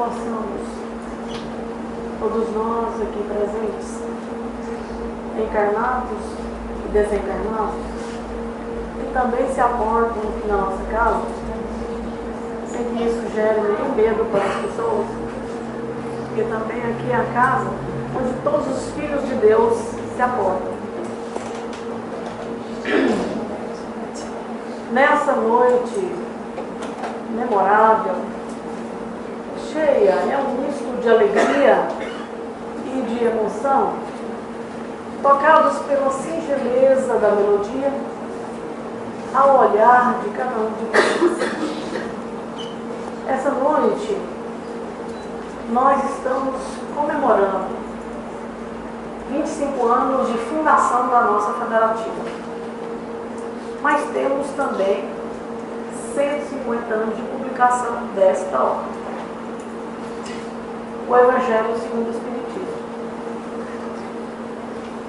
possamos, todos nós aqui presentes, encarnados e desencarnados, que também se aportam aqui na nossa casa, sem que isso gere nenhum medo para as pessoas, porque também aqui é a casa onde todos os filhos de Deus se aportam. Nessa noite memorável, cheia, é um misto de alegria e de emoção, tocados pela singeleza da melodia, ao olhar de cada um de vocês. Essa noite, nós estamos comemorando 25 anos de fundação da nossa federativa. Mas temos também 150 anos de publicação desta obra, o Evangelho segundo o Espiritismo,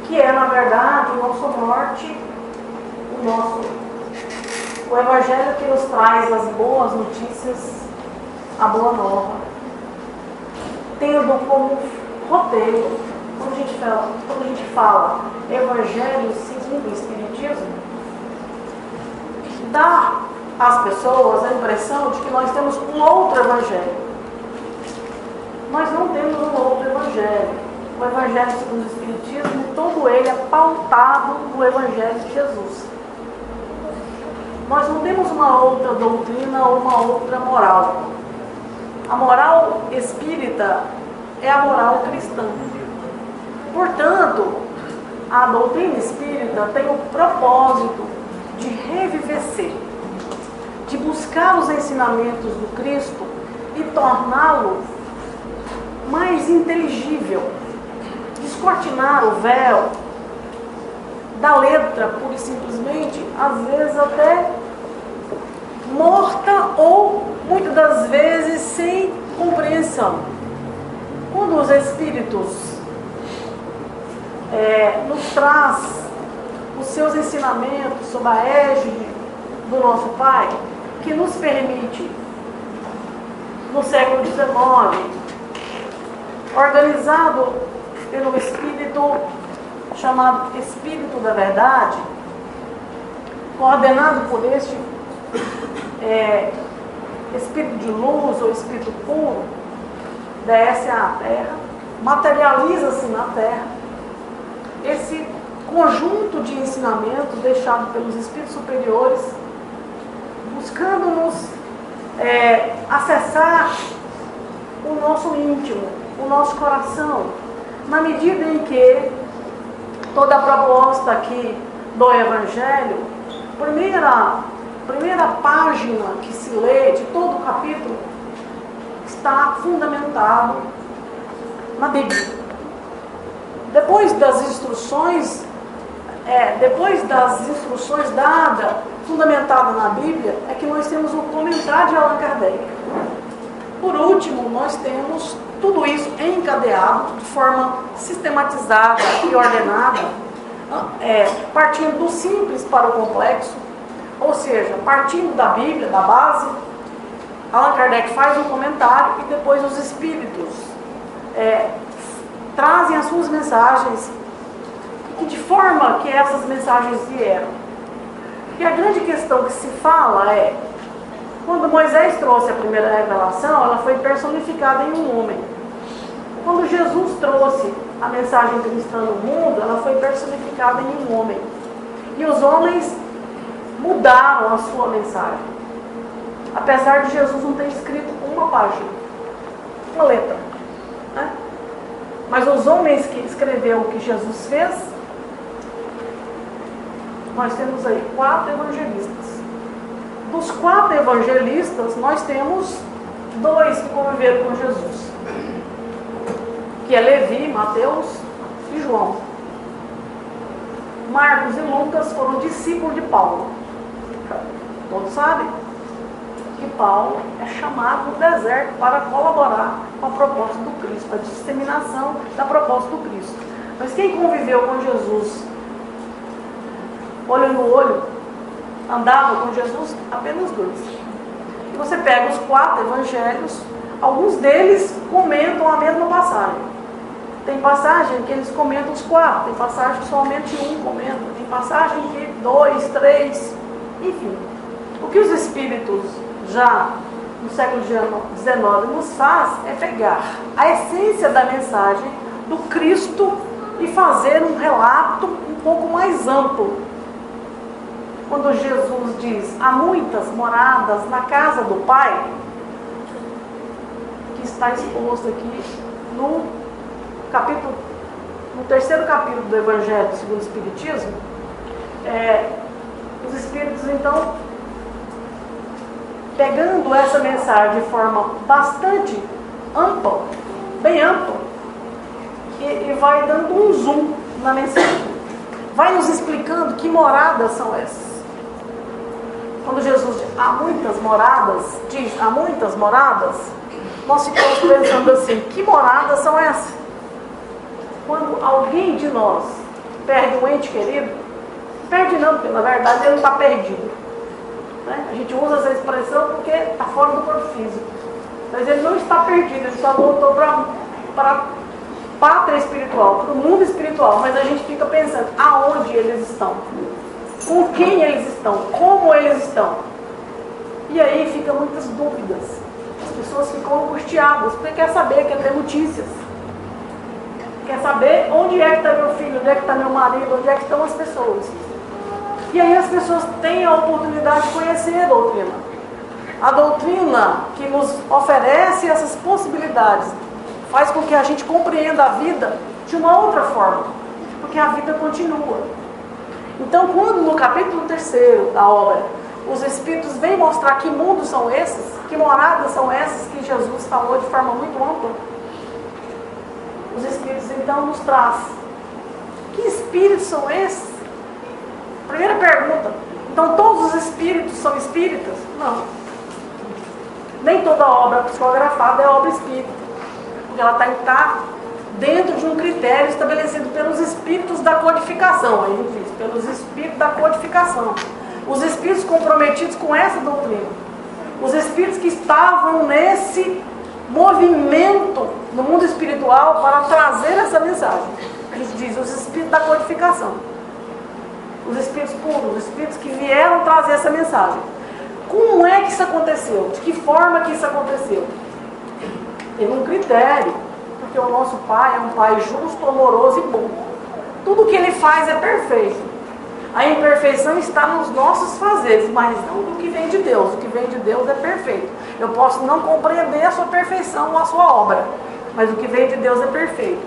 que é, na verdade, o nosso norte, o Evangelho que nos traz as boas notícias, a boa nova, tendo como roteiro, quando a gente fala Evangelho segundo o Espiritismo, dá às pessoas a impressão de que nós temos um outro Evangelho. Nós não temos um outro Evangelho. O Evangelho segundo o Espiritismo, todo ele é pautado no Evangelho de Jesus. Nós não temos uma outra doutrina ou uma outra moral. A moral espírita é a moral cristã. Portanto, a doutrina espírita tem o propósito de revivecer, de buscar os ensinamentos do Cristo e torná-lo mais inteligível, descortinar o véu da letra, pura e simplesmente, às vezes até morta ou, muitas das vezes, sem compreensão. Quando os Espíritos nos traz os seus ensinamentos sob a égide do nosso Pai, que nos permite, no século XIX, organizado pelo Espírito chamado Espírito da Verdade, coordenado por este Espírito de luz ou Espírito puro, desce à Terra, materializa-se na Terra, esse conjunto de ensinamentos deixado pelos Espíritos superiores, buscando-nos acessar o nosso íntimo, o nosso coração, na medida em que toda a proposta aqui do Evangelho, primeira página que se lê de todo o capítulo, está fundamentado na Bíblia. Depois das instruções dadas, fundamentadas na Bíblia, é que nós temos o comentário de Allan Kardec. Por último, nós temos tudo isso encadeado, de forma sistematizada e ordenada, partindo do simples para o complexo, ou seja, partindo da Bíblia, da base, Allan Kardec faz um comentário e depois os Espíritos trazem as suas mensagens, e de forma que essas mensagens vieram. E a grande questão que se fala é, quando Moisés trouxe a primeira revelação, ela foi personificada em um homem. Quando Jesus trouxe a mensagem cristã no mundo, ela foi personificada em um homem. E os homens mudaram a sua mensagem. Apesar de Jesus não ter escrito uma página, uma letra, né? Mas os homens que escreveram o que Jesus fez, nós temos aí 4 evangelistas. Dos 4 evangelistas, nós temos 2 que conviveram com Jesus, que é Levi, Mateus e João. Marcos e Lucas foram discípulos de Paulo. Todos sabem que Paulo é chamado no deserto para colaborar com a proposta do Cristo, a disseminação da proposta do Cristo. Mas quem conviveu com Jesus, olho no olho, andava com Jesus, apenas 2. E você pega os 4 evangelhos, alguns deles comentam a mesma passagem. Tem passagem que eles comentam os 4, tem passagem que somente um comenta, tem passagem que 2, 3, enfim. O que os Espíritos já no século XIX nos faz é pegar a essência da mensagem do Cristo e fazer um relato um pouco mais amplo. Quando Jesus diz, há muitas moradas na casa do Pai, que está exposto aqui no terceiro capítulo do Evangelho segundo o Espiritismo, os Espíritos então, pegando essa mensagem de forma bastante ampla, bem ampla, e vai dando um zoom na mensagem, vai nos explicando que moradas são essas. Quando Jesus diz, há muitas moradas, nós ficamos pensando assim, que moradas são essas? Quando alguém de nós perde um ente querido, perde não, porque na verdade ele não está perdido. Né? A gente usa essa expressão porque está fora do corpo físico. Mas ele não está perdido, ele só voltou para a pátria espiritual, para o mundo espiritual. Mas a gente fica pensando, aonde eles estão? Com quem eles estão? Como eles estão? E aí ficam muitas dúvidas. As pessoas ficam angustiadas, porque quer saber, quer ter notícias. Quer saber onde é que está meu filho, onde é que está meu marido, onde é que estão as pessoas. E aí as pessoas têm a oportunidade de conhecer a doutrina. A doutrina que nos oferece essas possibilidades faz com que a gente compreenda a vida de uma outra forma, porque a vida continua. Então, quando no capítulo 3º da obra, os Espíritos vêm mostrar que mundos são esses, que moradas são essas que Jesus falou de forma muito ampla, os Espíritos então nos trazem. Que Espíritos são esses? Primeira pergunta. Então todos os Espíritos são espíritas? Não. Nem toda obra psicografada é obra espírita. Porque ela está dentro de um critério estabelecido pelos Espíritos da codificação. Aí a gente diz, pelos Espíritos da codificação. Os Espíritos comprometidos com essa doutrina. Os Espíritos que estavam nesse movimento no mundo espiritual para trazer essa mensagem. A gente diz os Espíritos da codificação. Os Espíritos puros, os Espíritos que vieram trazer essa mensagem. Como é que isso aconteceu? De que forma que isso aconteceu? Teve um critério, porque o nosso Pai é um Pai justo, amoroso e bom. Tudo que Ele faz é perfeito. A imperfeição está nos nossos fazeres, mas não do que vem de Deus. O que vem de Deus é perfeito. Eu posso não compreender a sua perfeição ou a sua obra, mas o que vem de Deus é perfeito.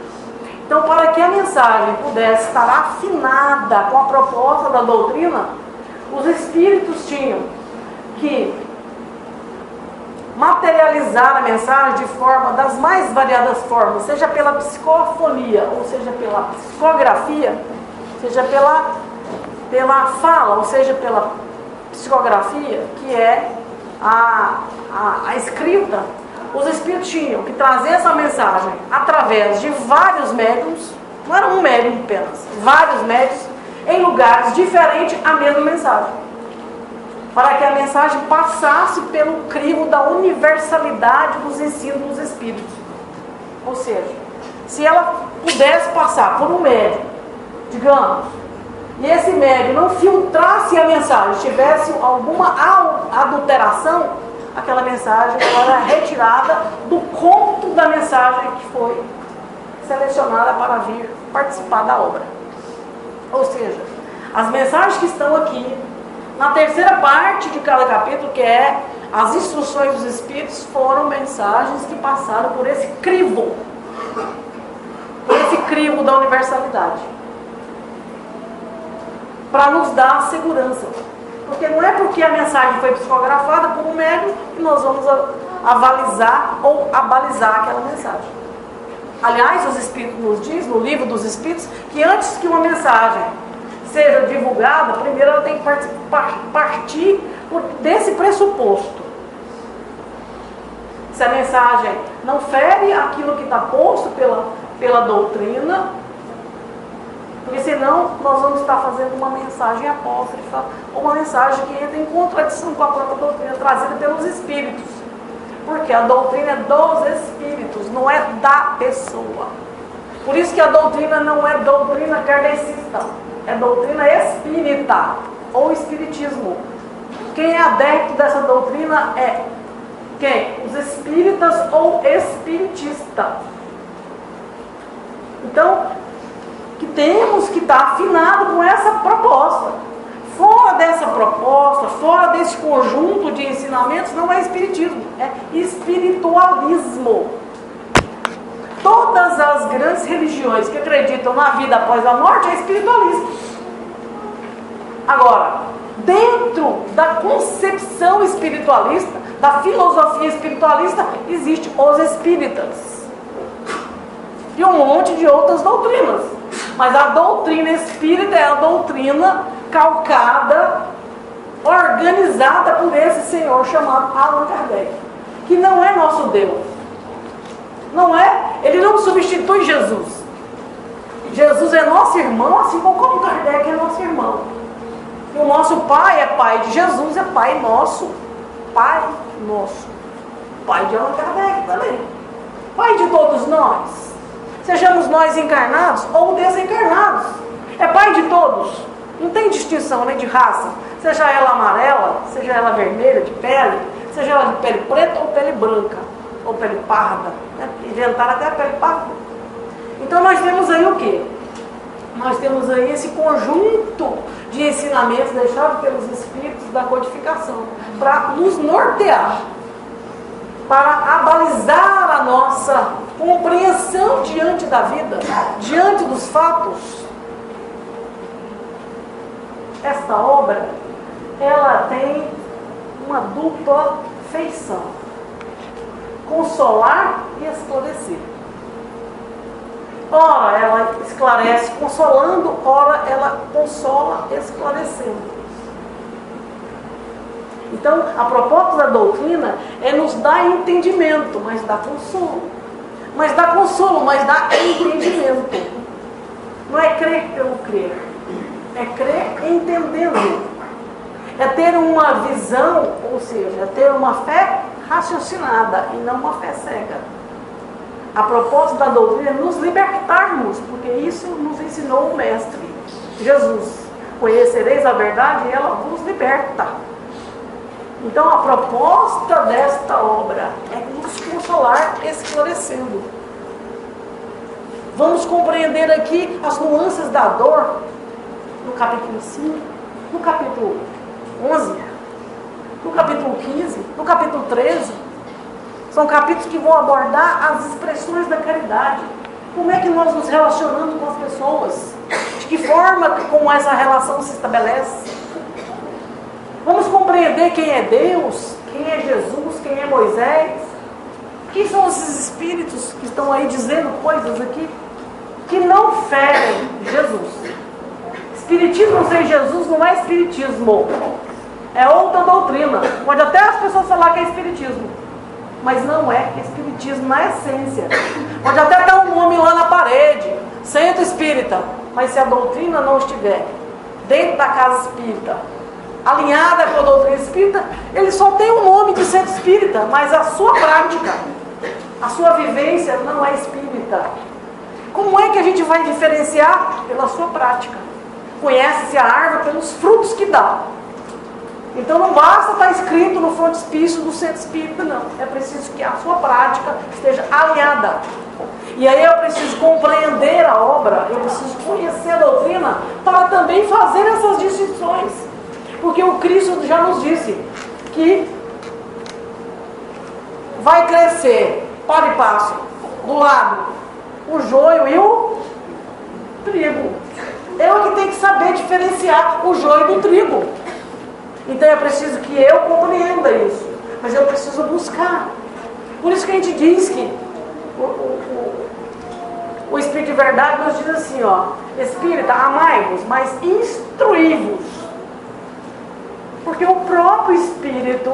Então, para que a mensagem pudesse estar afinada com a proposta da doutrina, os Espíritos tinham que materializar a mensagem de forma das mais variadas formas, seja pela psicofonia, ou seja pela psicografia, seja pela fala, ou seja pela psicografia, que é a escrita. Os Espíritos tinham que trazer essa mensagem através de vários médiuns, não era um médium apenas, vários médiuns, em lugares diferentes, a mesma mensagem. Para que a mensagem passasse pelo crivo da universalidade dos ensinos dos Espíritos. Ou seja, se ela pudesse passar por um médium, digamos, e esse médium não filtrasse a mensagem, tivesse alguma adulteração, aquela mensagem era retirada do conto da mensagem que foi selecionada para vir participar da obra. Ou seja, as mensagens que estão aqui, na terceira parte de cada capítulo, que é as instruções dos Espíritos, foram mensagens que passaram por esse crivo da universalidade, para nos dar segurança. Porque não é porque a mensagem foi psicografada por um médium que nós vamos avalizar ou abalizar aquela mensagem. Aliás, os Espíritos nos diz, no livro dos Espíritos, que antes que uma mensagem seja divulgada, primeiro ela tem que partir desse pressuposto. Se a mensagem não fere aquilo que está posto pela doutrina, porque senão nós vamos estar fazendo uma mensagem apócrifa, ou uma mensagem que entra em contradição com a própria doutrina trazida pelos Espíritos. Porque a doutrina é dos espíritos, não é da pessoa. Por isso que a doutrina não é doutrina kardecista, é doutrina espírita ou espiritismo. Quem é adepto dessa doutrina é quem? Os espíritas ou espiritistas. Então, que temos que estar afinado com essa proposta. Fora dessa proposta, fora desse conjunto de ensinamentos, não é espiritismo, é espiritualismo. Todas as grandes religiões que acreditam na vida após a morte é espiritualismo. Agora, dentro da concepção espiritualista, da filosofia espiritualista, existe os espíritas e um monte de outras doutrinas. Mas a doutrina espírita é a doutrina calcada, organizada por esse senhor chamado Allan Kardec, que não é nosso Deus. Não é, ele não substitui Jesus. Jesus é nosso irmão, assim como Kardec é nosso irmão. E o nosso pai é pai de Jesus, é pai nosso. Pai nosso. Pai de Allan Kardec também. Pai de todos nós. Sejamos nós encarnados ou desencarnados. É pai de todos. Não tem distinção nem de raça. Seja ela amarela, seja ela vermelha de pele, seja ela de pele preta ou pele branca, ou pele parda. Né? Inventaram até a pele parda. Então nós temos aí o quê? Nós temos aí esse conjunto de ensinamentos deixados pelos espíritos da codificação para nos nortear, para abalizar a nossa compreensão diante da vida, diante dos fatos. Esta obra, ela tem uma dupla feição: consolar e esclarecer. Ora, ela esclarece consolando, ora, ela consola esclarecendo. Então, a proposta da doutrina é nos dar entendimento, mas dá consolo. Mas dá consolo, mas dá entendimento. Não é crer pelo crer. É crer entendendo. É ter uma visão, ou seja, é ter uma fé raciocinada e não uma fé cega. A proposta da doutrina é nos libertarmos, porque isso nos ensinou o Mestre, Jesus. Conhecereis a verdade e ela vos liberta. Então a proposta desta obra é nos consolar esclarecendo. Vamos compreender aqui as nuances da dor no capítulo 5, no capítulo 11, no capítulo 15, no capítulo 13. São capítulos que vão abordar as expressões da caridade. Como é que nós nos relacionamos com as pessoas? De que forma como essa relação se estabelece? Vamos compreender quem é Deus, quem é Jesus, quem é Moisés. Quem são esses espíritos que estão aí dizendo coisas aqui que não ferem Jesus? Espiritismo sem Jesus não é espiritismo. É outra doutrina. Pode até as pessoas falar que é espiritismo, mas não é espiritismo na essência. Pode até estar um nome lá na parede, centro espírita, mas se a doutrina não estiver dentro da casa espírita, alinhada com a doutrina espírita, ele só tem um nome de centro espírita, mas a sua prática, a sua vivência não é espírita. Como é que a gente vai diferenciar? Pela sua prática. Conhece-se a árvore pelos frutos que dá. Então não basta estar escrito no frontispício do centro espírita, não. É preciso que a sua prática esteja alinhada. E aí eu preciso compreender a obra, eu preciso conhecer a doutrina para também fazer essas distinções. Porque o Cristo já nos disse que vai crescer, para e passo, do lado, o joio e o trigo. Eu que tenho que saber diferenciar o joio do trigo. Então é preciso que eu compreenda isso. Mas eu preciso buscar. Por isso que a gente diz que o Espírito de Verdade nos diz assim, ó: Espírita, amai-vos, mas instruí-vos. Porque o próprio Espírito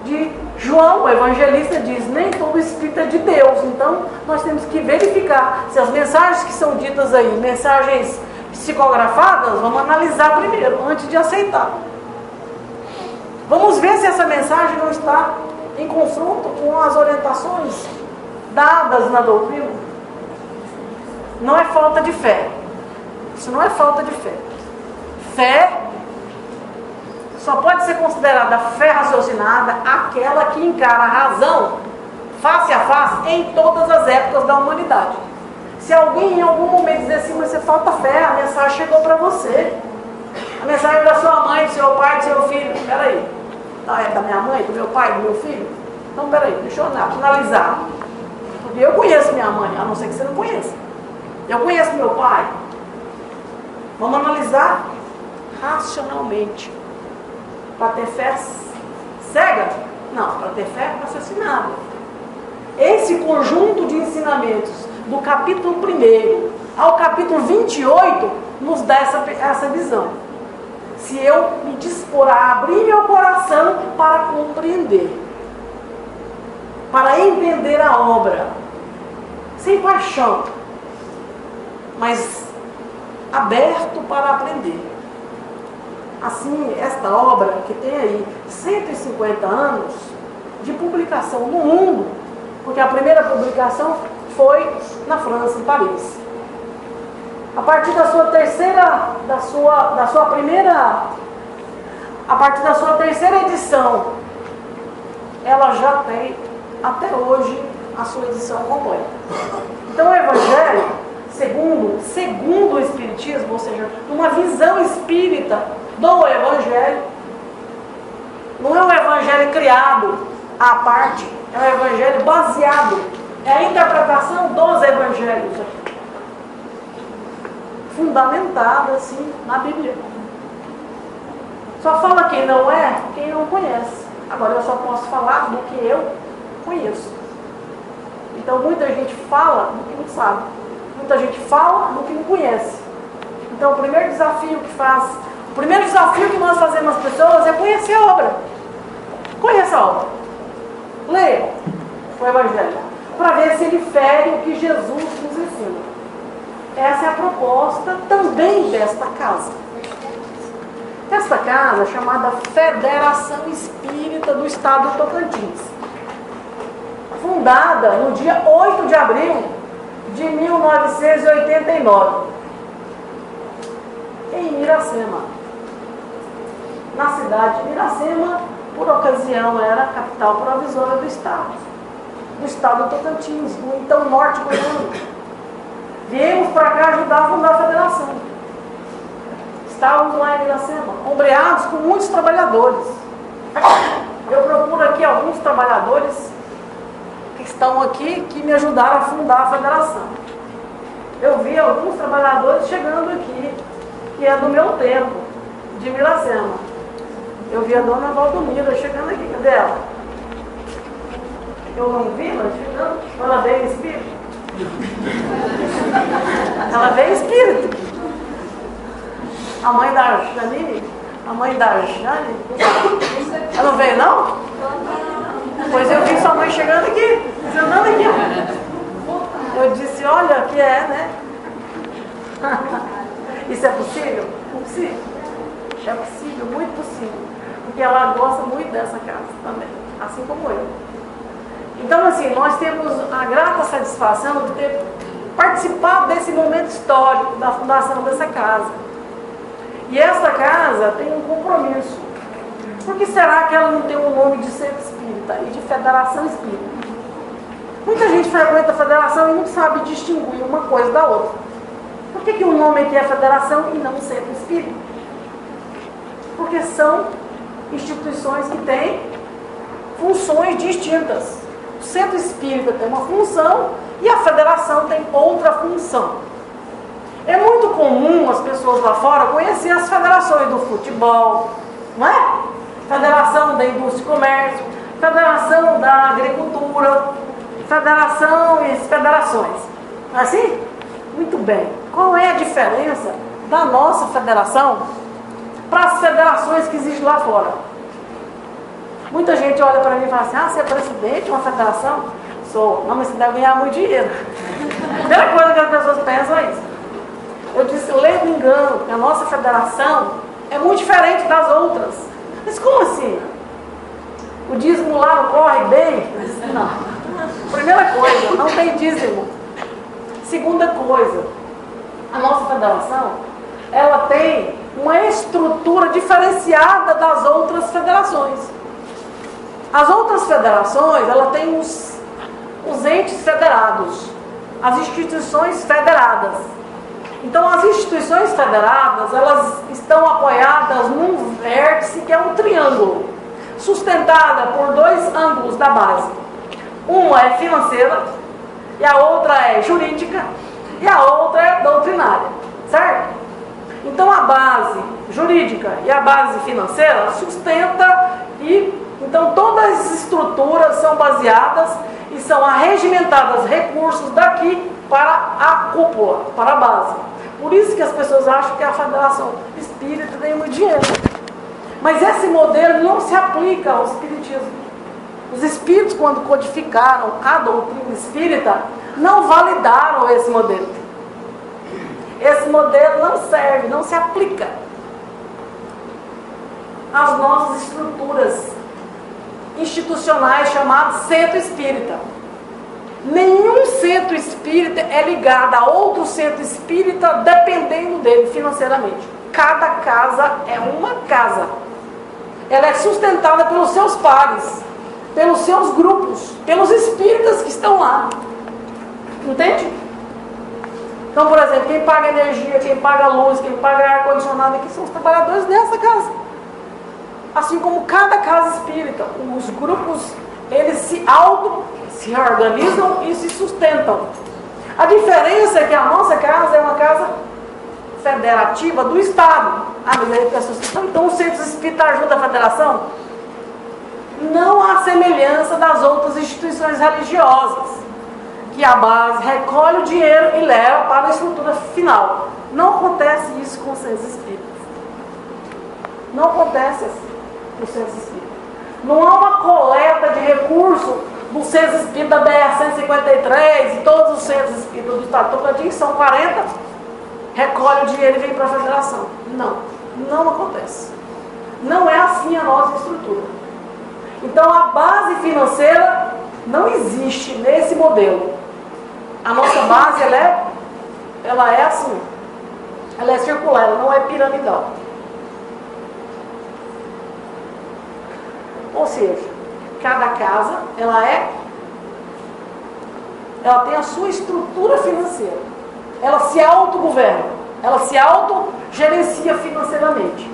de João, o evangelista, diz: nem todo Espírito é de Deus. Então nós temos que verificar se as mensagens que são ditas aí, mensagens psicografadas, vamos analisar primeiro, antes de aceitar. Vamos ver se essa mensagem não está em confronto com as orientações dadas na doutrina, não é falta de fé. Isso não é falta de fé. Fé só pode ser considerada fé raciocinada aquela que encara a razão face a face em todas as épocas da humanidade. Se alguém em algum momento dizer assim, mas você falta fé, a mensagem chegou para você. A mensagem da sua mãe, do seu pai, do seu filho. Peraí. É da minha mãe, do meu pai, do meu filho? Então, peraí, deixa eu analisar. Porque eu conheço minha mãe, a não ser que você não conheça. Eu conheço meu pai. Vamos analisar racionalmente. Para ter fé cega? Não, para ter fé raciocinada. Esse conjunto de ensinamentos, do capítulo 1 ao capítulo 28, nos dá essa visão. Se eu me dispor a abrir meu coração para compreender, para entender a obra, sem paixão, mas aberto para aprender. Assim, esta obra, que tem aí 150 anos de publicação no mundo, porque a primeira publicação foi na França, em Paris. A partir da sua terceira edição, ela já tem, até hoje, a sua edição completa. Então o Evangelho, segundo o Espiritismo, ou seja, uma visão espírita do Evangelho, não é um Evangelho criado à parte, é um Evangelho baseado, é a interpretação dos Evangelhos aqui, fundamentada assim na Bíblia. Só fala quem não é, quem não conhece. Agora eu só posso falar do que eu conheço. Então muita gente fala do que não sabe, muita gente fala do que não conhece. Então o primeiro desafio que nós fazemos às pessoas é conhecer a obra. Conheça a obra. Leia o Evangelho, para ver se ele fere o que Jesus nos ensina. Essa é a proposta também desta casa. Esta casa é chamada Federação Espírita do Estado do Tocantins, fundada no dia 8 de abril de 1989, em Iracema, na cidade de Iracema, por ocasião era a capital provisória do estado do Tocantins, do então norte goiano. Viemos para cá ajudar a fundar a federação. Estávamos lá em Iracema, ombreados com muitos trabalhadores. Eu procuro aqui alguns trabalhadores que estão aqui, que me ajudaram a fundar a federação. Eu vi alguns trabalhadores chegando aqui, que é do meu tempo, de Iracema. Eu vi a dona Valdomira chegando aqui, cadê ela? Eu não vi ela chegando, ela veio em espírito. Ela veio em espírito. A mãe da Janine, ela não veio não? Pois eu vi sua mãe chegando aqui, andando aqui. Eu disse, olha, que é, né? Isso é possível? Possível. É possível, muito possível. Porque ela gosta muito dessa casa também, assim como eu. Então, assim, nós temos a grata satisfação de ter participado desse momento histórico da fundação dessa casa. E essa casa tem um compromisso. Por que será que ela não tem o nome de Centro Espírita e de Federação Espírita? Muita gente frequenta a federação e não sabe distinguir uma coisa da outra. Por que o nome aqui é Federação e não Centro Espírita? Porque são instituições que têm funções distintas. O Centro Espírita tem uma função e a federação tem outra função. É muito comum as pessoas lá fora conhecer as federações do futebol, não é? Federação da Indústria e Comércio, Federação da Agricultura, federação e federações. Não é assim? Muito bem. Qual é a diferença da nossa federação para as federações que existem lá fora? Muita gente olha para mim e fala assim, você é presidente de uma federação? Sou. Não, mas você deve ganhar muito dinheiro. A primeira coisa que as pessoas pensam é isso. Eu disse, levo engano, que a nossa federação é muito diferente das outras. Mas como assim? dízimo lá não corre bem? Não. Primeira coisa, não tem dízimo. Segunda coisa, a nossa federação, ela tem uma estrutura diferenciada das outras federações. As outras federações, ela tem os entes federados, as instituições federadas. Então, as instituições federadas, elas estão apoiadas num vértice que é um triângulo, sustentada por dois ângulos da base. Uma é financeira, e a outra é jurídica, e a outra é doutrinária, certo? Então, a base jurídica e a base financeira sustenta então todas as estruturas são baseadas e são arregimentadas recursos daqui para a cúpula, para a base. Por isso que as pessoas acham que a federação espírita tem muito dinheiro. Mas esse modelo não se aplica ao espiritismo. Os espíritos, quando codificaram a doutrina espírita, não validaram esse modelo. Esse modelo não serve, não se aplica às nossas estruturas institucionais chamadas centro espírita. Nenhum centro espírita é ligado a outro centro espírita dependendo dele financeiramente. Cada casa é uma casa. Ela é sustentada pelos seus pares, pelos seus grupos, pelos espíritas que estão lá. Entende? Então, por exemplo, quem paga energia, quem paga luz, quem paga ar-condicionado aqui são os trabalhadores dessa casa. Assim como cada casa espírita, os grupos, eles se organizam e se sustentam. A diferença é que a nossa casa é uma casa federativa do Estado. Mas aí a sustentação, então o centro espírita ajuda a federação? Não há semelhança das outras instituições religiosas, que a base recolhe o dinheiro e leva para a estrutura final. Não acontece isso com os centros espíritas. Não acontece assim com os centros espíritas. Não há uma coleta de recursos do centro espírita da BR-153 e todos os centros espíritas do Estado do Tocantins, são 40, recolhe o dinheiro e vem para a federação. Não acontece. Não é assim a nossa estrutura. Então a base financeira não existe nesse modelo. A nossa base, ela é assim, ela é circular, ela não é piramidal. Ou seja, cada casa, ela tem a sua estrutura financeira. Ela se autogoverna, ela se autogerencia financeiramente.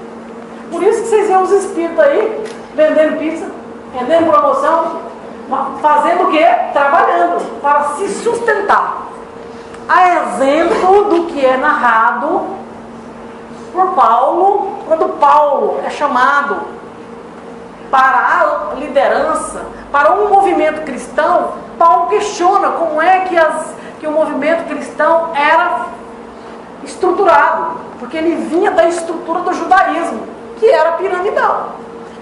Por isso que vocês veem os espíritos aí, vendendo pizza, vendendo promoção, fazendo o quê? Trabalhando para se sustentar. A exemplo do que é narrado por Paulo, quando Paulo é chamado para a liderança, para um movimento cristão, Paulo questiona como é que o movimento cristão era estruturado, porque ele vinha da estrutura do judaísmo, que era piramidal.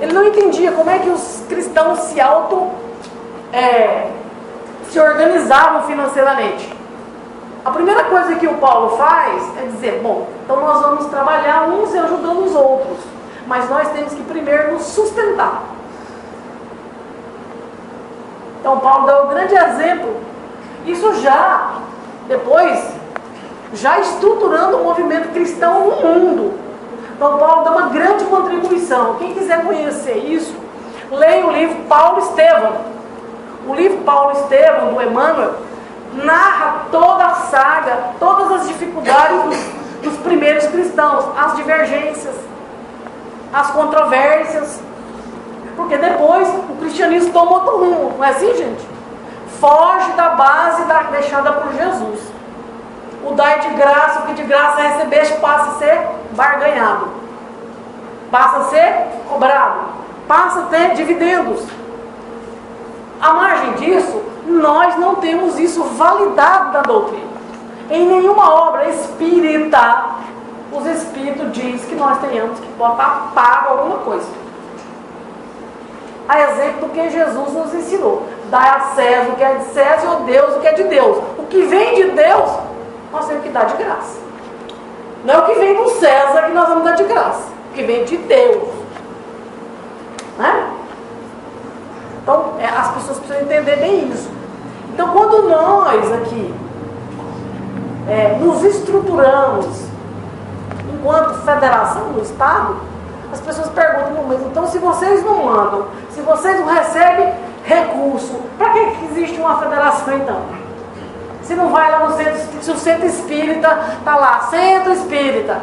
Ele não entendia como é que os cristãos se organizavam financeiramente. A primeira coisa que o Paulo faz é dizer, bom, então nós vamos trabalhar uns ajudando os outros, mas nós temos que primeiro nos sustentar. Então Paulo dá um grande exemplo, isso já estruturando o movimento cristão no mundo. Então Paulo dá uma grande contribuição. Quem quiser conhecer isso, leia o livro Paulo Estevão. O livro Paulo Estevão, do Emmanuel, narra toda a saga, todas as dificuldades dos primeiros cristãos, as divergências, as controvérsias, porque depois o cristianismo toma outro rumo, não é assim, gente? Foge da base deixada por Jesus. O dai de graça, o que de graça recebeste, passa a ser barganhado, passa a ser cobrado, passa a ter dividendos. À margem disso, nós não temos isso validado da doutrina. Em nenhuma obra espírita, os espíritos dizem que nós tenhamos que botar pago alguma coisa. A exemplo do que Jesus nos ensinou. Dai a César o que é de César e a Deus o que é de Deus. O que vem de Deus, nós temos que dar de graça. Não é o que vem do César que nós vamos dar de graça. O que vem de Deus. Né? pessoas precisam entender bem isso. Então, quando nós aqui nos estruturamos enquanto federação do Estado, as pessoas perguntam, mas então se vocês não mandam, se vocês não recebem recurso, para que existe uma federação então? Se não vai lá no centro, se o centro espírita está lá, centro espírita,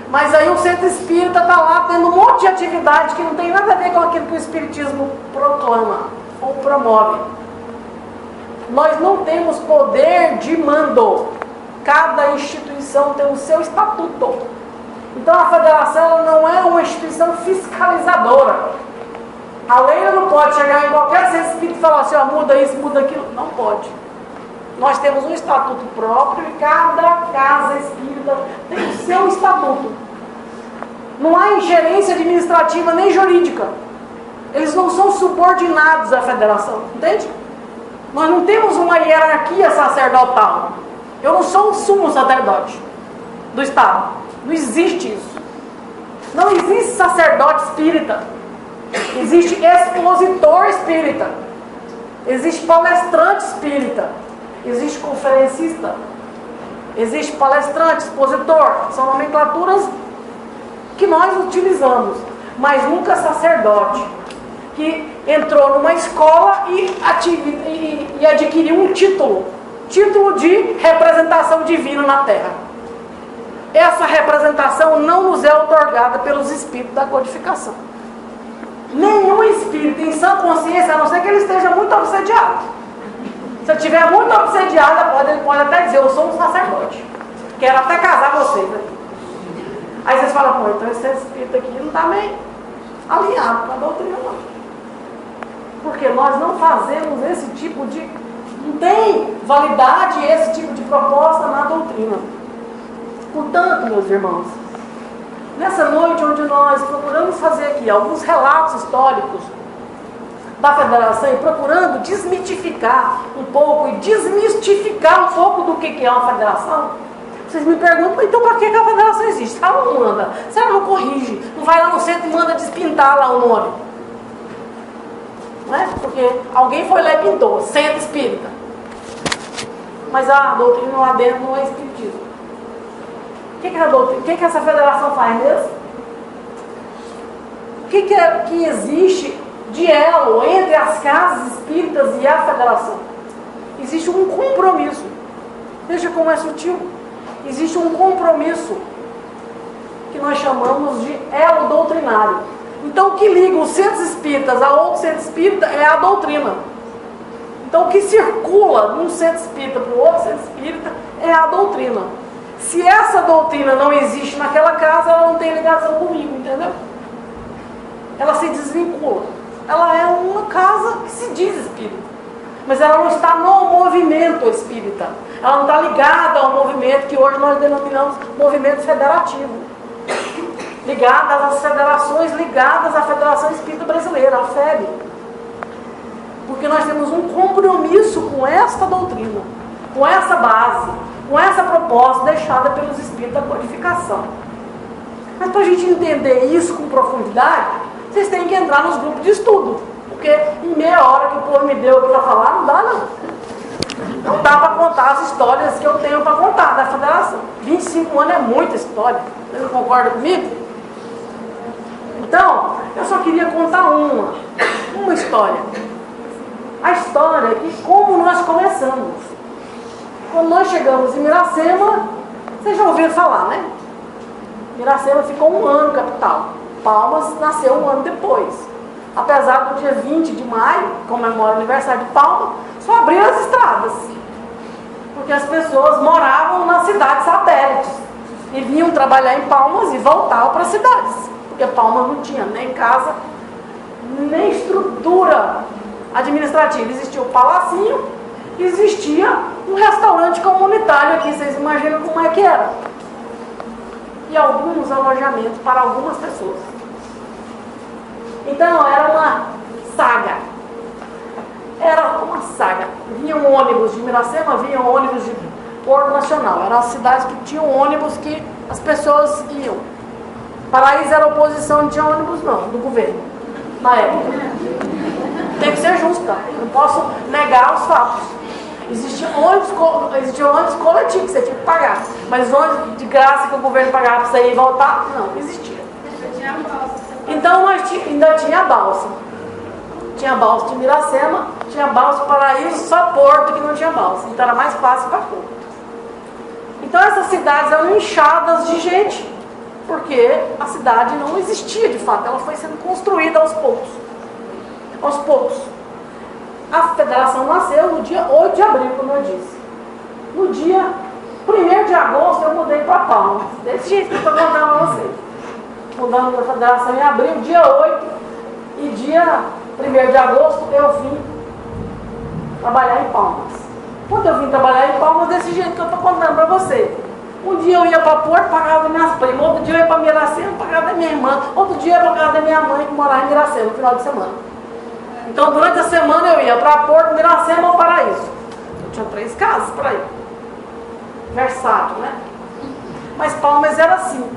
mas aí o centro espírita está lá tendo um monte de atividade que não tem nada a ver com aquilo que o espiritismo proclama ou promove. Nós não temos poder de mando. Cada instituição tem o seu estatuto. Então a federação ela não é uma instituição fiscalizadora. A lei não pode chegar em qualquer centro espírita e falar assim, ó, muda isso, muda aquilo. Não pode. Nós temos um estatuto próprio e cada casa espírita tem o seu estatuto. Não há ingerência administrativa nem jurídica. Eles não são subordinados à federação, entende? Nós não temos uma hierarquia sacerdotal. Eu não sou o sumo sacerdote do Estado. Não existe isso. Não existe sacerdote espírita. Existe expositor espírita. Existe palestrante espírita. Existe conferencista. Existe palestrante, expositor. São nomenclaturas que nós utilizamos. Mas nunca sacerdote. Que entrou numa escola e adquiriu um título de representação divina na Terra. Essa representação não nos é otorgada pelos espíritos da codificação. Nenhum espírito em sã consciência, a não ser que ele esteja muito obsediado. Se ele estiver muito obsediado, ele pode até dizer, eu sou um sacerdote, quero até casar vocês aqui. Aí vocês falam, pô, então esse espírito aqui não está bem alinhado com a doutrina não. Porque nós não fazemos esse tipo de... Não tem validade esse tipo de proposta na doutrina. Portanto, meus irmãos, nessa noite onde nós procuramos fazer aqui alguns relatos históricos da federação e procurando desmitificar um pouco e desmistificar um pouco do que é uma federação, vocês me perguntam, então para que a federação existe? Se ela não manda, se ela não corrige, não vai lá no centro e manda despintar lá o nome. Não é? Porque alguém foi lá e pintou, centro espírita. Mas a doutrina lá dentro não é espiritismo. O que é a doutrina? O que essa federação faz mesmo? O que é que existe de elo entre as casas espíritas e a federação? Existe um compromisso. Veja como é sutil. Existe um compromisso que nós chamamos de elo doutrinário. Então o que liga os centros espíritas a outro centro espírita é a doutrina. Então o que circula de um centro espírita para o outro centro espírita é a doutrina. Se essa doutrina não existe naquela casa, ela não tem ligação comigo, entendeu? Ela se desvincula. Ela é uma casa que se diz espírita, mas ela não está no movimento espírita. Ela não está ligada ao movimento que hoje nós denominamos movimento federativo. Ligadas às federações, ligadas à Federação Espírita Brasileira, a FEB. Porque nós temos um compromisso com esta doutrina, com essa base, com essa proposta deixada pelos espíritos da codificação. Mas para a gente entender isso com profundidade, vocês têm que entrar nos grupos de estudo. Porque em meia hora que o povo me deu aqui para falar, não dá não. Não dá para contar as histórias que eu tenho para contar da federação. 25 anos é muita história. Vocês não concordam comigo? Então, eu só queria contar uma história. A história de como nós começamos. Quando nós chegamos em Miracema, vocês já ouviram falar, né? Miracema ficou 1 ano capital. Palmas nasceu 1 ano depois. Apesar do dia 20 de maio, comemora o aniversário de Palmas, só abriram as estradas. Porque as pessoas moravam nas cidades satélites. E vinham trabalhar em Palmas e voltavam para as cidades. Porque Palmas não tinha nem casa, nem estrutura administrativa. Existia o palacinho, existia um restaurante comunitário aqui. Vocês imaginam como é que era? E alguns alojamentos para algumas pessoas. Então era uma saga. Era uma saga. Vinha um ônibus de Miracema, vinha um ônibus de Porto Nacional. Eram as cidades que tinham ônibus que as pessoas iam. Paraíso era oposição, não tinha ônibus não, do governo, na época. Tem que ser justa, não posso negar os fatos. Existia ônibus coletivo que você tinha que pagar, mas ônibus de graça que o governo pagava para você ir e voltar, não existia. Então nós ainda tinha a balsa. Tinha a balsa de Miracema, tinha a balsa de Paraíso, só Porto que não tinha balsa. Então era mais fácil para Porto. Então essas cidades eram inchadas de gente, porque a cidade não existia de fato, ela foi sendo construída aos poucos. Aos poucos. A federação nasceu no dia 8 de abril, como eu disse. No dia 1º de agosto eu mudei para Palmas. Desse jeito que eu estou contando para vocês. Mudando da federação em abril, dia 8, e dia 1º de agosto eu vim trabalhar em Palmas. Quando eu vim trabalhar em Palmas, desse jeito que eu estou contando para você. Um dia eu ia para Porto, pagava das minhas primas. Outro dia eu ia para Miracema, pagava da minha irmã. Outro dia eu ia para casa da minha mãe, que morava em Miracema, no final de semana. Então durante a semana eu ia para Porto, Miracema ou Paraíso. Eu tinha 3 casas para ir. Versátil, né? Mas Palmas era assim.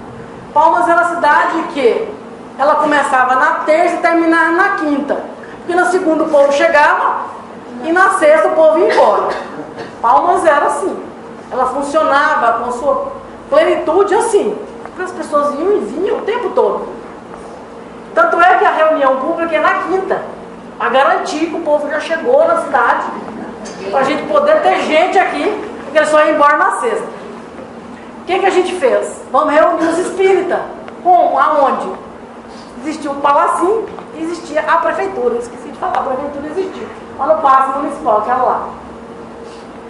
Palmas era a cidade que ela começava na terça e terminava na quinta. Porque na segunda o povo chegava e na sexta o povo ia embora. Palmas era assim. Ela funcionava com sua plenitude assim. Porque as pessoas iam e vinham o tempo todo. Tanto é que a reunião pública é na quinta. Para garantir que o povo já chegou na cidade. Para a gente poder ter gente aqui. Porque eles só iam embora na sexta. O que a gente fez? Vamos reunir os espíritas. Como? Aonde? Existia o Palacinho e existia a prefeitura. Esqueci de falar, a prefeitura existia. Lá no Paço Municipal, que era lá.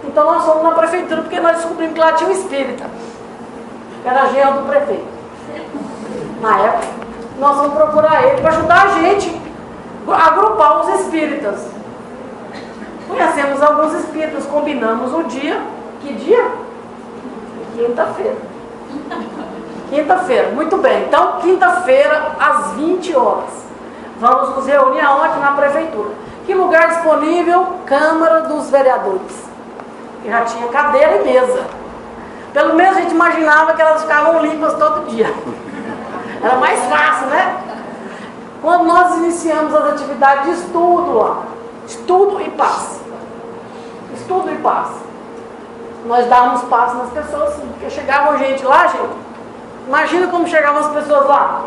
Então nós fomos na prefeitura porque nós descobrimos que lá tinha um espírita. Que era genro do prefeito. Na época, nós fomos procurar ele para ajudar a gente a agrupar os espíritas. Conhecemos alguns espíritas, combinamos o dia. Que dia? Quinta-feira. Quinta-feira, muito bem. Então, quinta-feira, às 20 horas. Vamos nos reunir aonde? Na prefeitura. Que lugar disponível? Câmara dos Vereadores. Que já tinha cadeira e mesa. Pelo menos a gente imaginava que elas ficavam limpas todo dia. Era mais fácil, né? Quando nós iniciamos as atividades de estudo lá. Estudo e paz. Estudo e paz. Nós dávamos passo nas pessoas, sim, porque chegavam gente lá, gente. Imagina como chegavam as pessoas lá.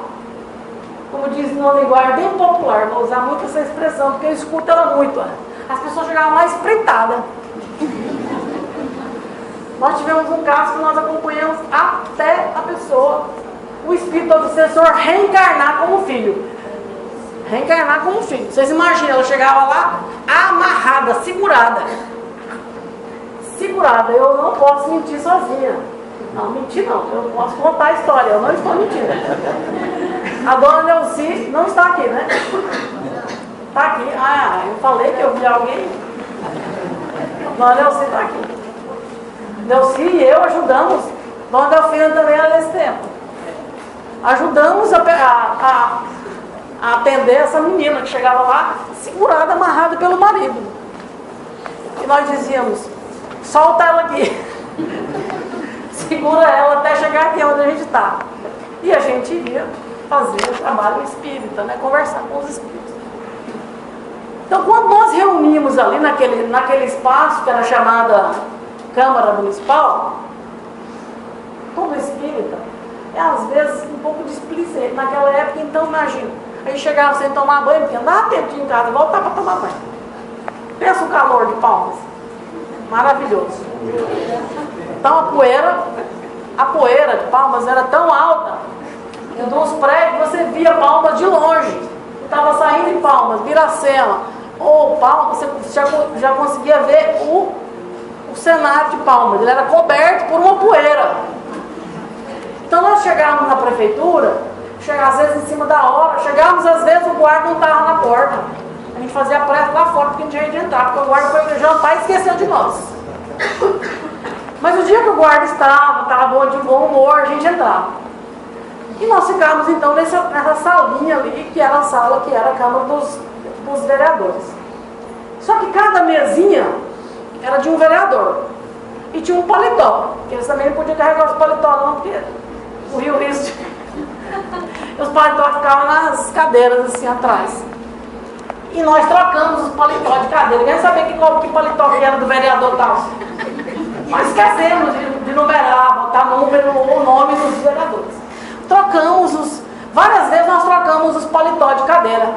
Como diz numa linguagem bem popular, vou usar muito essa expressão, porque eu escuto ela muito. As pessoas chegavam lá espreitadas. Nós tivemos um caso que nós acompanhamos até a pessoa, o espírito obsessor, reencarnar como filho. Reencarnar como filho. Vocês imaginam, ela chegava lá amarrada, segurada. Segurada, eu não posso mentir sozinha. Não, mentir não, eu posso contar a história, eu não estou mentindo. A dona Nelci não está aqui, né? Está aqui. Ah, eu falei que eu vi alguém. A dona Nelci está aqui. Nelci e eu ajudamos. Dona Delfina também era nesse tempo. Ajudamos a atender essa menina que chegava lá, segurada, amarrada pelo marido. E nós dizíamos: solta ela aqui. Segura ela até chegar aqui onde a gente está. E a gente ia fazer o trabalho espírita, né? Conversar com os espíritos. Então, quando nós reunimos ali naquele espaço que era chamada Câmara Municipal, todo espírita é às vezes um pouco displicente. Naquela época, então, imagina, a gente chegava sem tomar banho, porque andava tempo em casa, voltava para tomar banho. Pensa o calor de Palmas. Maravilhoso. Então a poeira de Palmas era tão alta que dos prédios você via Palmas de longe. Estava saindo de Palmas, Miracema ou Palmas, você já conseguia ver o cenário de Palmas. Ele era coberto por uma poeira. Então nós chegávamos na prefeitura, às vezes em cima da hora, chegávamos às vezes o guarda não estava na porta. A gente fazia pressa lá fora porque a gente ia entrar, porque o guarda foi jantar e esqueceu de nós. Mas o dia que o guarda estava de bom humor, a gente entrava. E nós ficávamos então nessa salinha ali, que era a sala, que era a Câmara dos Vereadores. Só que cada mesinha era de um vereador. E tinha um paletó, que eles também não podiam carregar os paletó não, porque corria o risco. Os paletó ficavam nas cadeiras assim atrás. E nós trocamos os paletó de cadeira. Quer saber que paletó que era do vereador tal? Nós esquecemos de numerar, botar número ou nome dos vereadores. Várias vezes nós trocamos os paletó de cadeira.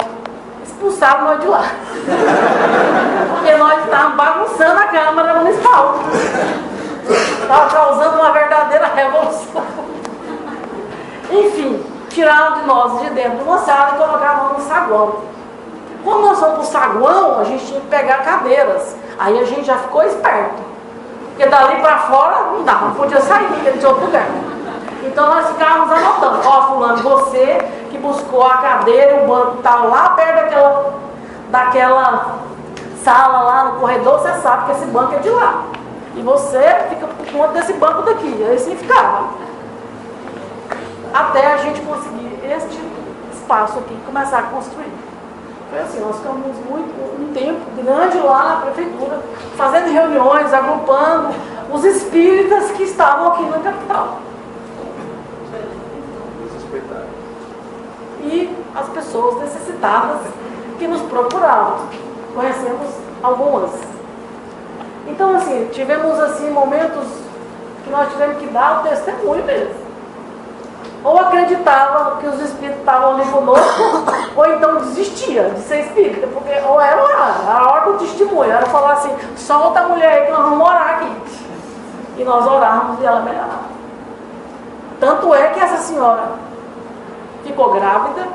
Expulsaram nós de lá. Porque nós estávamos bagunçando a Câmara Municipal. Estava causando uma verdadeira revolução. Enfim, tiraram de nós de dentro de uma sala e colocaram no saguão. Quando nós fomos para o saguão, a gente tinha que pegar cadeiras. Aí a gente já ficou esperto. Porque dali para fora não dava, não podia sair de outro lugar. Então nós ficávamos anotando. Ó, fulano, você que buscou a cadeira e o banco está lá perto daquela sala lá no corredor, você sabe que esse banco é de lá. E você fica por conta desse banco daqui. Aí assim ficava. Até a gente conseguir este espaço aqui, começar a construir. Foi assim, nós ficamos um tempo grande lá na prefeitura, fazendo reuniões, agrupando os espíritas que estavam aqui na capital. E as pessoas necessitadas que nos procuravam. Conhecemos algumas. Então, assim, tivemos assim momentos que nós tivemos que dar o testemunho mesmo. Ou acreditava que os espíritos estavam ali conosco, ou então desistia de ser espírita, porque ou era a hora do testemunho, era falar assim, solta a mulher aí que nós vamos morar aqui. E nós orávamos e ela melhorava. Tanto é que essa senhora ficou grávida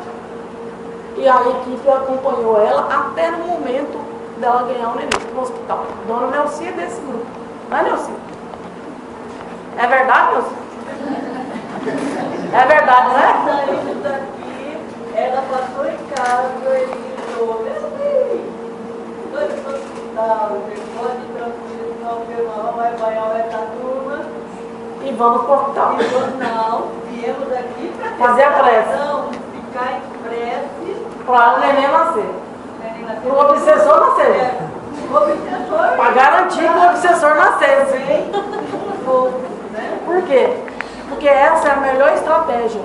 e a equipe acompanhou ela até no momento dela ganhar o neném no hospital. Dona Nelcia é desse grupo. Não é, Nelcia? É verdade, Nelcia? É verdade, não é? Saindo daqui, ela passou em casa, ele gritou, meu filho, dois no hospital, pode tranquilo, não, meu irmão vai banhar essa turma. E vamos para o hospital. Não, viemos aqui para fazer a prece. Ficar em prece. Para o neném nascer. Para o obsessor nascer. O obsessor. Para garantir que o obsessor nascesse. Bem, pouco, né? Por quê? Porque essa é a melhor estratégia.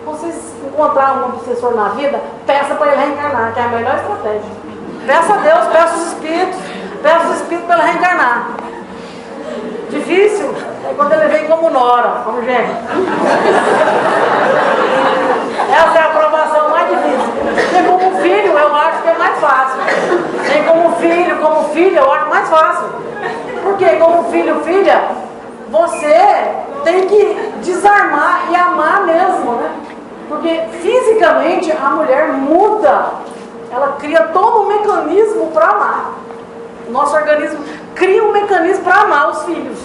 Vocês encontraram um obsessor na vida, peça para ele reencarnar, que é a melhor estratégia. Peça a Deus, peça os espíritos para ele reencarnar. Difícil é quando ele vem como nora, como gêmeo. Essa é a aprovação mais difícil. Vem como filho, eu acho que é mais fácil. Vem como filho, eu acho mais fácil. Porque como filha, você tem que desarmar e amar mesmo, né? Porque fisicamente a mulher muda. Ela cria todo um mecanismo para amar. O nosso organismo cria um mecanismo para amar os filhos.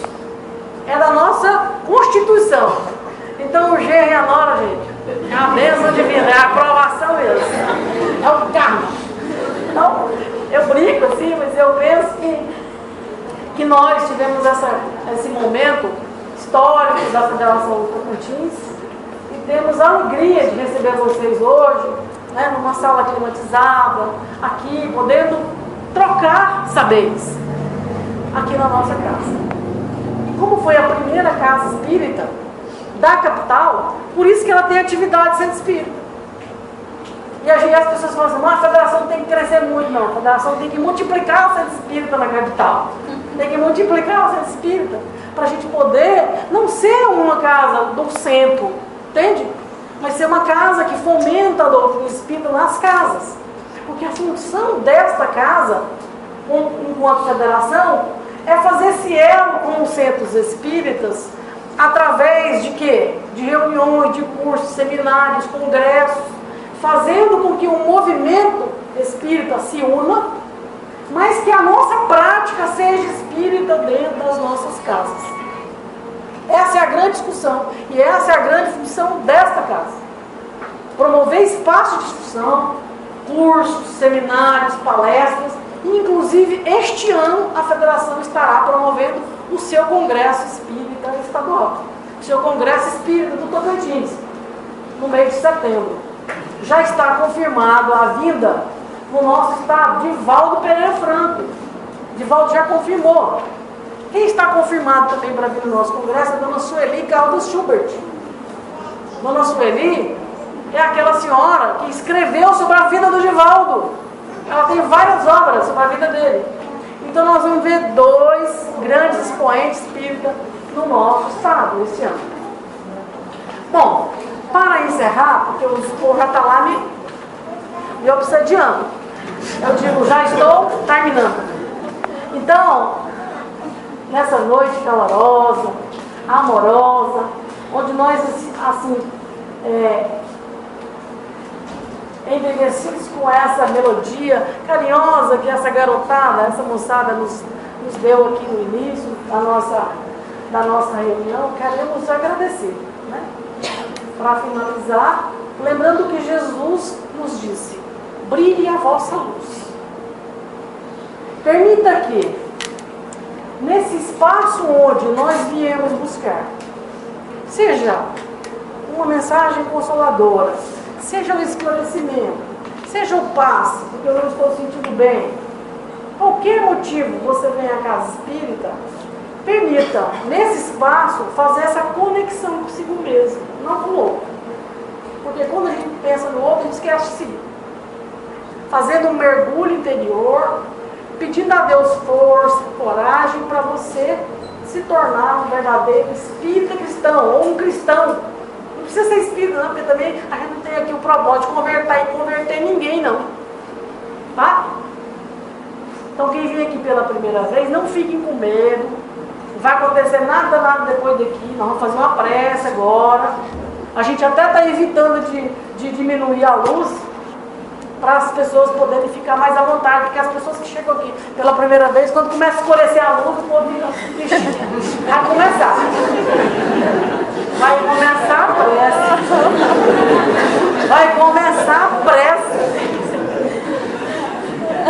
É da nossa constituição. Então o genro e a nora, gente, é a bênção divina, é a aprovação mesmo. É o karma. Então, eu brinco assim, mas eu penso que nós tivemos esse momento histórico da Federação Tocantins e temos a alegria de receber vocês hoje, né, numa sala climatizada, aqui, podendo trocar saberes aqui na nossa casa. E como foi a primeira casa espírita da capital, por isso que ela tem atividade de centro espírita. E as pessoas falam assim, a federação tem que crescer muito. Não, a federação tem que multiplicar o centro espírita na capital. Tem que multiplicar o centro espírita para a gente poder não ser uma casa do centro, entende? Mas ser uma casa que fomenta a doutrina espírita nas casas. Porque a função desta casa, enquanto federação, é fazer esse elo com os centros espíritas através de quê? De reuniões, de cursos, seminários, congressos, fazendo com que o movimento espírita se una, mas que a nossa prática seja espírita dentro das nossas casas. Essa é a grande discussão e essa é a grande função desta casa. Promover espaço de discussão, cursos, seminários, palestras, e inclusive este ano a Federação estará promovendo o seu Congresso Espírita Estadual, o seu Congresso Espírita do Tocantins, no mês de setembro. Já está confirmado a vinda no nosso estado de Divaldo Pereira Franco. Divaldo já confirmou. Quem está confirmado também para vir no nosso congresso é a dona Sueli Caldas Schubert. Dona Sueli é aquela senhora que escreveu sobre a vida do Divaldo. ela tem várias obras sobre a vida dele. Então nós vamos ver 2 grandes expoentes espíritas no nosso estado esse ano. Bom, para encerrar, porque o povo já está lá me obsediando. Eu digo, já estou terminando. Então, nessa noite calorosa, amorosa, onde nós, assim, envelhecidos com essa melodia carinhosa que essa garotada, essa moçada nos deu aqui no início da nossa reunião, queremos agradecer, né? Para finalizar, lembrando que Jesus nos disse: brilhe a vossa luz. Permita que, nesse espaço onde nós viemos buscar, seja uma mensagem consoladora, seja o esclarecimento, seja o passe, porque eu não estou sentindo bem, qualquer motivo você vem à casa espírita, permita, nesse espaço, fazer essa conexão consigo mesmo, não com o outro. Porque quando a gente pensa no outro, a gente esquece de si. Fazendo um mergulho interior, pedindo a Deus força, coragem para você se tornar um verdadeiro espírita cristão, ou um cristão. Não precisa ser espírita, não, porque também a gente não tem aqui o propósito de converter ninguém, não. Tá? Então quem vem aqui pela primeira vez, não fiquem com medo. Não vai acontecer nada depois daqui. Nós vamos fazer uma prece agora. A gente até está evitando de diminuir a luz, para as pessoas poderem ficar mais à vontade, porque as pessoas que chegam aqui pela primeira vez, quando começa a escurecer a luz, o povo fica, vai começar. Vai começar a prece. Vai começar a prece.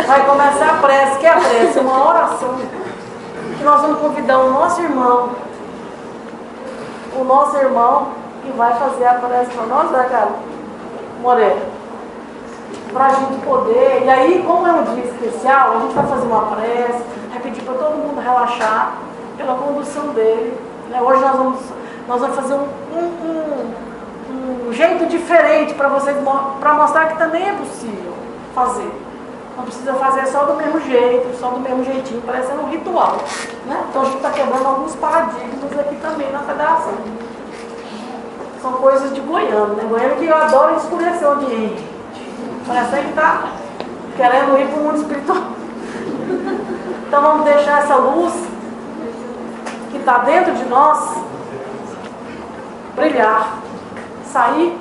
Vai começar a prece. Que é a prece? Uma oração. Que nós vamos convidar o nosso irmão que vai fazer a prece para nós, né, cara? Moreira. Para a gente poder, e aí, como é um dia especial, a gente vai fazer uma prece, vai pedir para todo mundo relaxar pela condução dele, né? Hoje nós vamos fazer um jeito diferente para vocês, para mostrar que também é possível fazer. Não precisa fazer só do mesmo jeito, só do mesmo jeitinho, parecendo um ritual, né? Então a gente está quebrando alguns paradigmas aqui também na federação. São coisas de goiano, né? Goiano que eu adoro escurecer o ambiente. Parece que está querendo ir para o mundo espiritual. Então vamos deixar essa luz que está dentro de nós brilhar, sair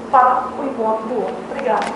para o encontro do outro. Obrigada.